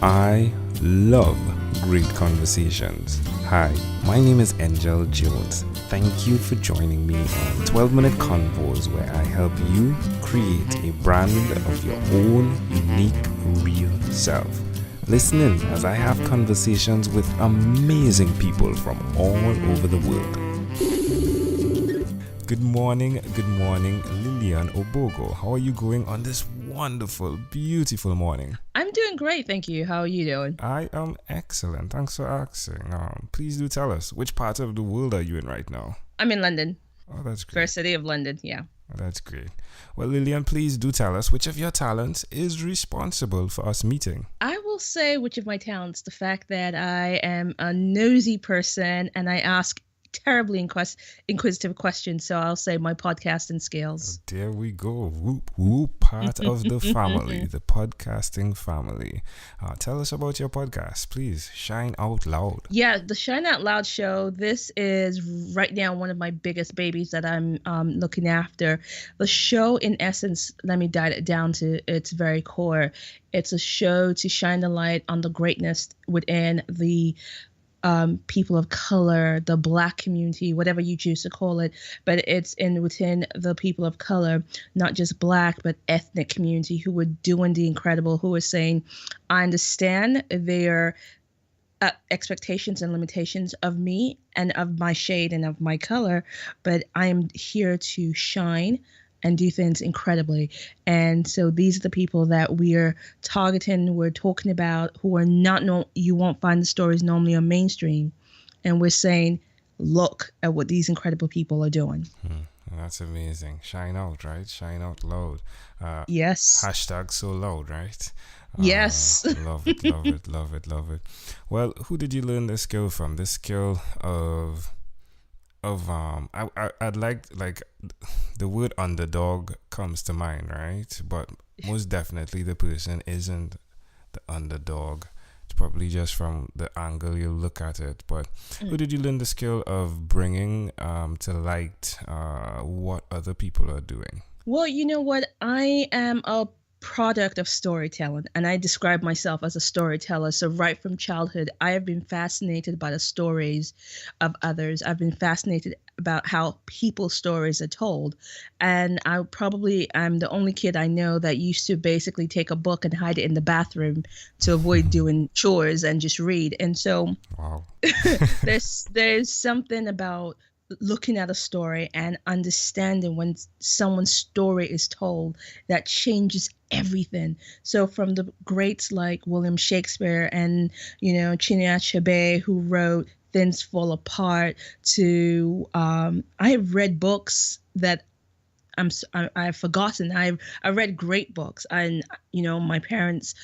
I love great conversations. Hi, my name is Angel Jones. Thank you for joining me on 12-minute convos where I help you create a brand of your own unique, real self. Listen in as I have conversations with amazing people from all over the world. Good morning, Lillian Ogbogoh. How are you going on this wonderful, beautiful morning? I'm doing great, thank you. How are you doing? I am excellent. Thanks for asking. Please do tell us, which part of the world are you in right now? I'm in London. Oh, that's great. First city of London, yeah. Oh, that's great. Well, Lillian, please do tell us which of your talents is responsible for us meeting. I will say which of my talents, the fact that I am a nosy person and I ask terribly inquisitive questions, so I'll say my podcasting skills. There we go. Whoop, whoop, part of the family, the podcasting family. Tell us about your podcast, please. Shine Out Loud. Yeah, the Shine Out Loud show. This is right now one of my biggest babies that I'm looking after. The show, in essence, let me dial it down to its very core. It's a show to shine the light on the greatness within the people of color, the Black community, whatever you choose to call it, but it's within the people of color, not just Black, but ethnic community who are doing the incredible, who are saying, I understand their expectations and limitations of me and of my shade and of my color, but I am here to shine and do things incredibly. And so these are the people that we're targeting, we're talking about, who are not you won't find the stories normally on mainstream. And we're saying, look at what these incredible people are doing. That's amazing. Shine out, right? Shine out loud. Yes. Hashtag so loud, right? Yes. Love it, love it, love it, love it. Well, who did you learn this skill from? This skill of I'd like the word underdog comes to mind, right? But most definitely the person isn't the underdog. It's probably just from the angle you look at it. But who did you learn the skill of bringing to light what other people are doing? Well, you know what? I am a product of storytelling, and I describe myself as a storyteller. So right from childhood, I have been fascinated by the stories of others. I've been fascinated about how people's stories are told. And I'm the only kid I know that used to basically take a book and hide it in the bathroom to avoid doing chores and just read. And so Wow. there's something about looking at a story and understanding when someone's story is told that changes everything. So from the greats like William Shakespeare and, Chinua Achebe, who wrote Things Fall Apart, to I have read books that I've forgotten. I read great books, and my parents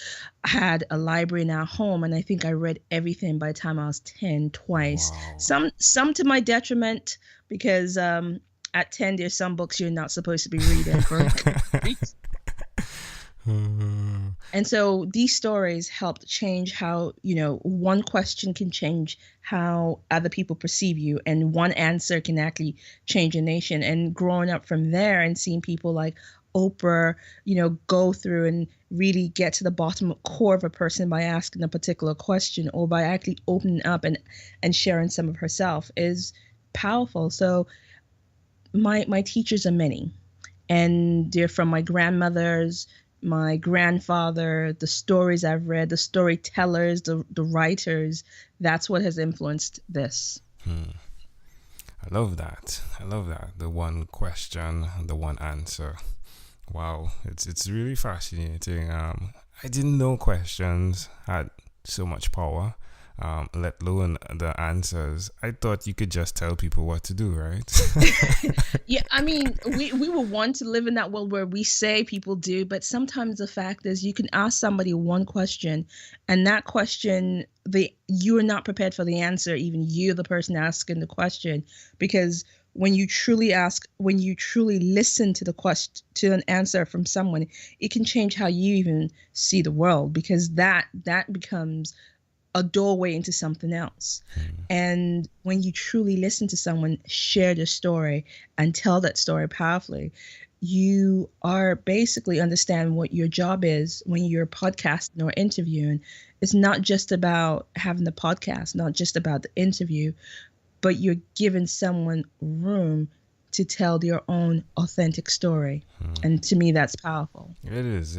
had a library in our home, and I think I read everything by the time I was 10 twice. Wow. Some to my detriment, because at 10 there's some books you're not supposed to be reading. And so these stories helped change how, one question can change how other people perceive you, and one answer can actually change a nation. And growing up from there and seeing people like Oprah, go through and really get to the bottom core of a person by asking a particular question or by actually opening up and sharing some of herself is powerful. So my teachers are many, and they're from my grandmothers, my grandfather, the stories I've read, the storytellers, the writers. That's what has influenced this. I love that. The one question, the one answer. Wow, it's really fascinating. I didn't know questions had so much power, let alone the answers. I thought you could just tell people what to do, right? Yeah, I mean, we were want to live in that world where we say people do, but sometimes the fact is you can ask somebody one question, and that question, you are not prepared for the answer, even you, the person asking the question, because when you truly listen to to an answer from someone, it can change how you even see the world, because that becomes a doorway into something else. And when you truly listen to someone share their story and tell that story powerfully, you are basically understand what your job is when you're podcasting or interviewing. It's not just about having the podcast, not just about the interview, but you're giving someone room to tell their own authentic story. And to me, that's powerful. It is.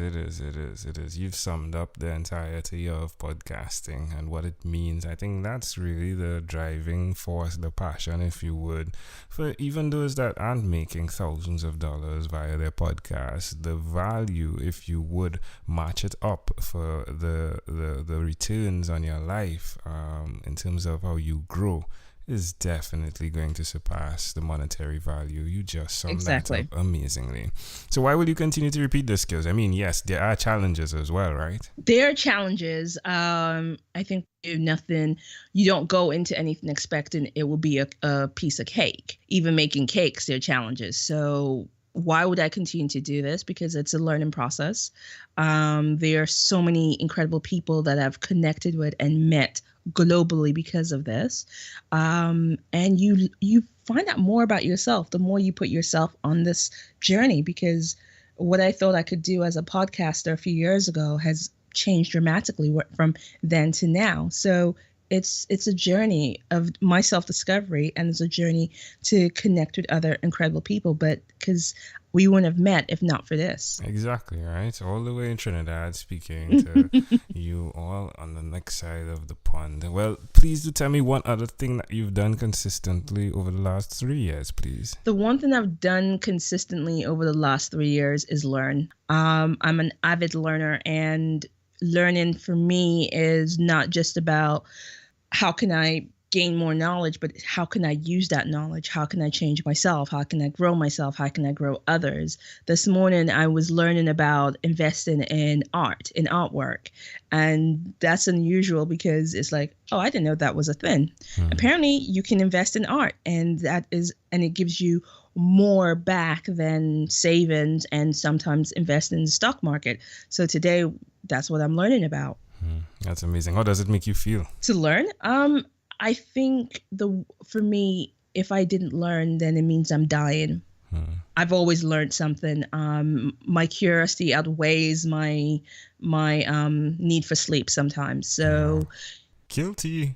You've summed up the entirety of podcasting and what it means. I think that's really the driving force, the passion, if you would, for even those that aren't making thousands of dollars via their podcast. The value, if you would match it up for the returns on your life, in terms of how you grow, is definitely going to surpass the monetary value. You just summed that up amazingly. So why will you continue to repeat the skills? I mean, yes, there are challenges as well, right? There are challenges. I think you don't go into anything expecting it will be a piece of cake. Even making cakes, there are challenges. So why would I continue to do this? Because it's a learning process. There are so many incredible people that I've connected with and met globally because of this. And you find out more about yourself the more you put yourself on this journey, because what I thought I could do as a podcaster a few years ago has changed dramatically from then to now. So it's a journey of my self-discovery, and it's a journey to connect with other incredible people, but because we wouldn't have met if not for this. Exactly, right? All the way in Trinidad, speaking to you all on the next side of the pond. Well, please do tell me one other thing that you've done consistently over the last 3 years, please. The one thing I've done consistently over the last 3 years is learn. I'm an avid learner, and learning for me is not just about how can I gain more knowledge, but how can I use that knowledge? How can I change myself? How can I grow myself? How can I grow others? This morning, I was learning about investing in art, in artwork. And that's unusual because it's like, oh, I didn't know that was a thing. Apparently, you can invest in art, and it gives you more back than savings and sometimes invest in the stock market. So today, that's what I'm learning about. That's amazing. How does it make you feel? To learn? I think for me, if I didn't learn, then it means I'm dying. I've always learned something. My curiosity outweighs my need for sleep sometimes. So guilty.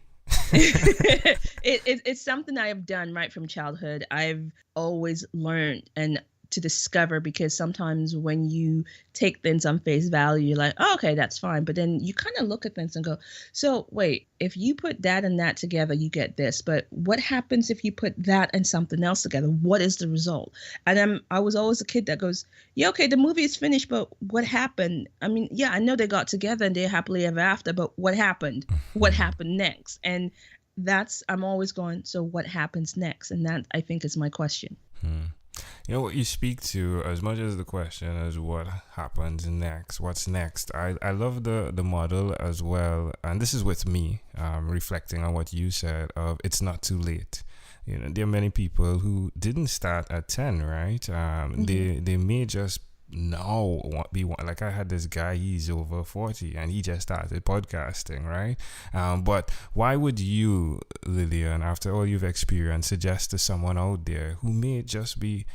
It's something I have done right from childhood. I've always learned and to discover, because sometimes when you take things on face value, you're like, oh, okay, that's fine. But then you kind of look at things and go, so wait, if you put that and that together, you get this. But what happens if you put that and something else together? What is the result? And I was always a kid that goes, yeah, okay, the movie is finished, but what happened? I mean, yeah, I know they got together and they're happily ever after, but what happened? What happened next? And I'm always going, so what happens next? And that, I think, is my question. You know what you speak to, as much as the question as what happens next, what's next. I love the model as well, and this is with me, reflecting on what you said of it's not too late. You know, there are many people who didn't start at 10, right? They may just now be like, I had this guy, he's over 40 and he just started podcasting, right? But why would you, Lillian, after all you've experienced, suggest to someone out there who may just be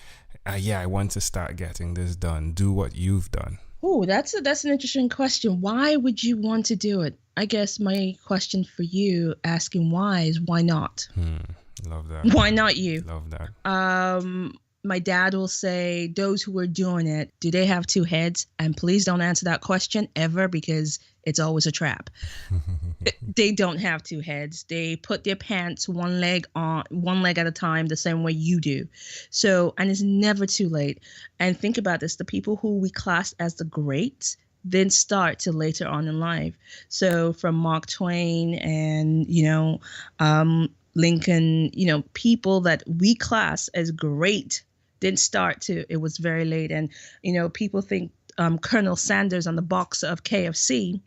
I want to start getting this done, do what you've done? Oh, that's an interesting question. Why would you want to do it? I guess my question for you, asking why, is why not? Love that. Why not you? Love that. My dad will say, those who are doing it, do they have two heads? And please don't answer that question ever, because it's always a trap. They don't have two heads. They put their pants one leg at a time, the same way you do. So, and it's never too late. And think about this, the people who we class as the greats didn't start till later on in life. So from Mark Twain and, Lincoln, people that we class as great didn't start till it was very late. And, people think Colonel Sanders on the box of KFC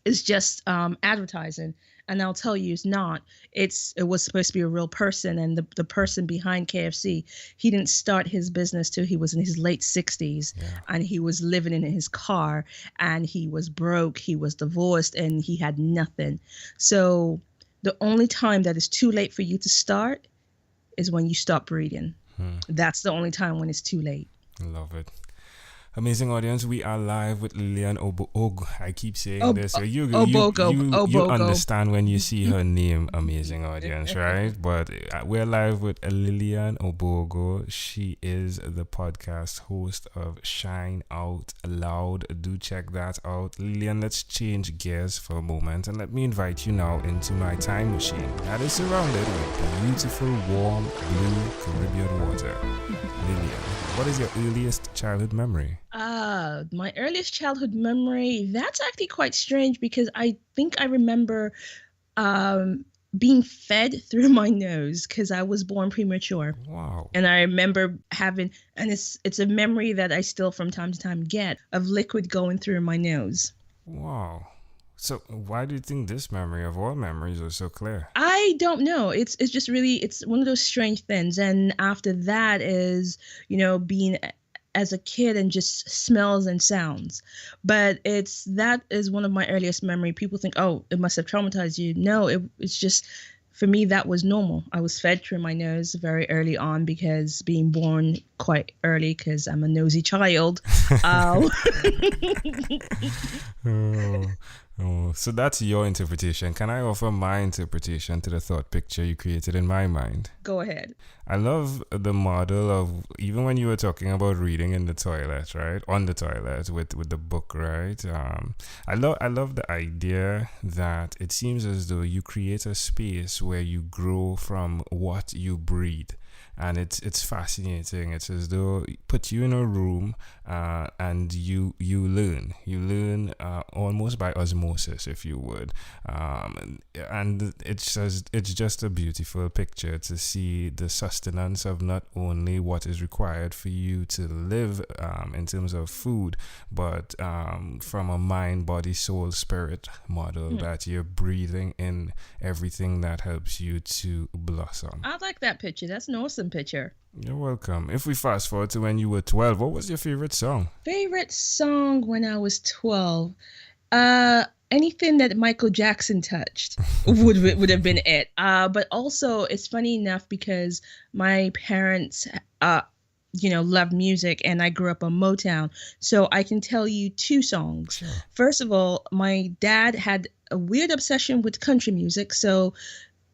is just advertising. And I'll tell you, it's not. It was supposed to be a real person. And the person behind KFC, he didn't start his business till he was in his late 60s. Yeah. And he was living in his car, and he was broke. He was divorced, and he had nothing. So the only time that is too late for you to start is when you stop breathing. That's the only time when it's too late. Love it. Amazing audience, we are live with Lillian Ogbogoh. I keep saying this, so you'll Obogo. understand when you see her name. Amazing audience, right? But we're live with Lillian Ogbogoh. She is the podcast host of Shine Out Loud. Do check that out. Lillian, let's change gears for a moment and let me invite you now into my time machine that is surrounded with beautiful, warm, blue Caribbean water. Lillian, what is your earliest childhood memory? My earliest childhood memory, that's actually quite strange because I think I remember being fed through my nose because I was born premature. Wow. And I remember having, and it's a memory that I still from time to time get of liquid going through my nose. Wow. So why do you think this memory of all memories was so clear? I don't know. It's just really, it's one of those strange things. And after that is, being as a kid and just smells and sounds. But that is one of my earliest memory. People think, oh, it must have traumatized you. No, it's just, for me, that was normal. I was fed through my nose very early on because being born quite early because I'm a nosy child. So that's your interpretation. Can I offer my interpretation to the thought picture you created in my mind? Go ahead. I love the model of, even when you were talking about reading in the toilet, right? On the toilet with the book, right? I love the idea that it seems as though you create a space where you grow from what you breathe. And it's fascinating. It's as though it put you in a room and you learn almost by osmosis, if you would. And it's just a beautiful picture to see the sustenance of not only what is required for you to live in terms of food, but from a mind, body, soul, spirit model that you're breathing in everything that helps you to blossom. I like that picture. That's an awesome picture. You're welcome. If we fast forward to when you were 12, what was your favorite song? Favorite song when I was 12? Anything that Michael Jackson touched would have been it. But also, it's funny enough because my parents, love music, and I grew up on Motown. So I can tell you two songs. Sure. First of all, my dad had a weird obsession with country music, so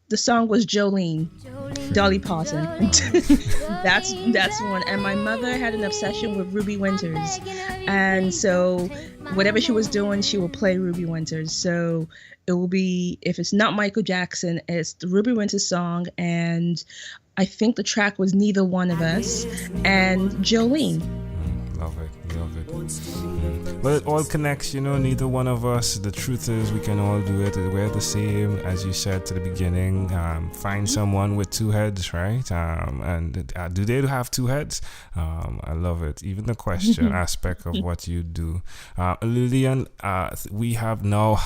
the song was Jolene, Dolly Parton. That's one. And my mother had an obsession with Ruby Winters. And so whatever she was doing, she will play Ruby Winters. So it will be, if it's not Michael Jackson, it's the Ruby Winters song. And I think the track was Neither One of Us and Jolene. Love it. But it all connects, neither one of us. The truth is we can all do it. We're the same, as you said to the beginning. Find someone with two heads, right? And do they have two heads? I love it. Even the question aspect of what you do. Lillian, we have now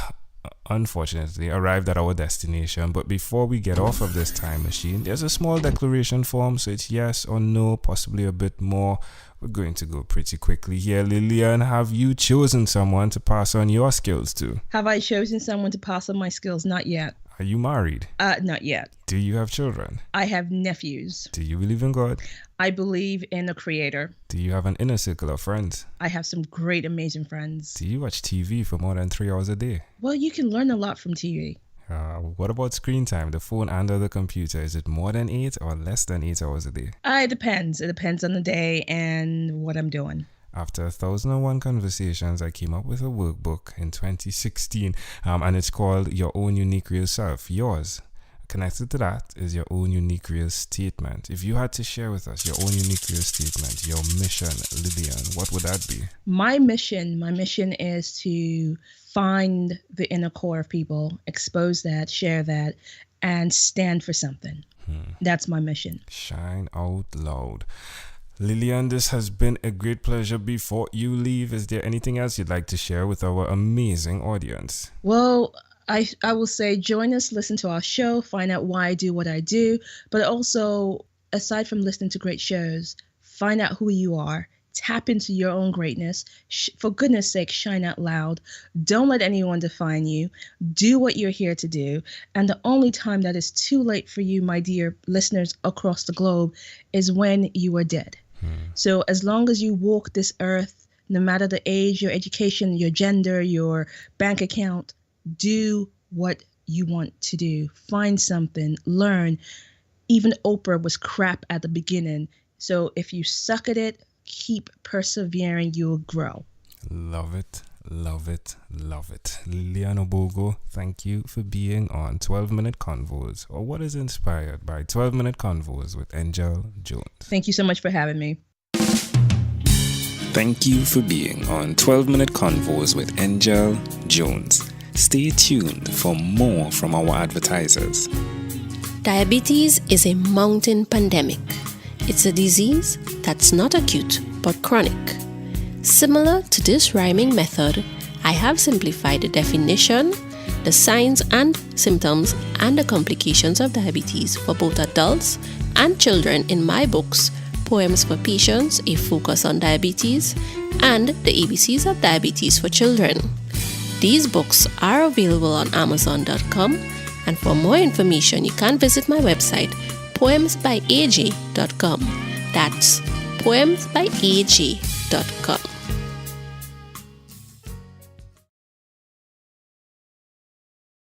unfortunately arrived at our destination, but before we get off of this time machine, there's a small declaration form, so it's yes or no, possibly a bit more. We're going to go pretty quickly here. Lillian, have you chosen someone to pass on your skills to? Have I chosen someone to pass on my skills? Not yet. Are you married? Not yet. Do you have children? I have nephews. Do you believe in God? I believe in a creator. Do you have an inner circle of friends? I have some great, amazing friends. Do you watch TV for more than 3 hours a day? Well, you can learn a lot from TV. What about screen time, the phone and or the computer? Is it more than 8 or less than 8 hours a day? It depends. It depends on the day and what I'm doing. After 1,001 conversations, I came up with a workbook in 2016, and it's called Your Own Unique Real Self. Yours. Connected to that is your own unique real statement. If you had to share with us your own unique real statement, your mission, Lillian, what would that be? My mission is to find the inner core of people, expose that, share that, and stand for something. That's my mission. Shine out loud. Lillian, this has been a great pleasure. Before you leave, is there anything else you'd like to share with our amazing audience? Well, I will say join us, listen to our show, find out why I do what I do, but also, aside from listening to great shows, find out who you are, tap into your own greatness. For goodness sake, shine out loud. Don't let anyone define you. Do what you're here to do. And the only time that is too late for you, my dear listeners across the globe, is when you are dead. So as long as you walk this earth, no matter the age, your education, your gender, your bank account, do what you want to do. Find something, learn. Even Oprah was crap at the beginning. So if you suck at it, keep persevering, you'll grow. Love it, love it, love it. Lillian Ogbogoh, thank you for being on 12-Minute Convos, or what is inspired by 12-Minute Convos with Angel Jones. Thank you so much for having me. Thank you for being on 12-Minute Convos with Angel Jones. Stay tuned for more from our advertisers. Diabetes is a mountain pandemic. It's a disease that's not acute but chronic. Similar to this rhyming method, I have simplified the definition, the signs and symptoms, and the complications of diabetes for both adults and children in my books, Poems for Patients, A Focus on Diabetes, and The ABCs of Diabetes for Children. These books are available on Amazon.com, and for more information, you can visit my website, poemsbyaj.com. That's poemsbyaj.com.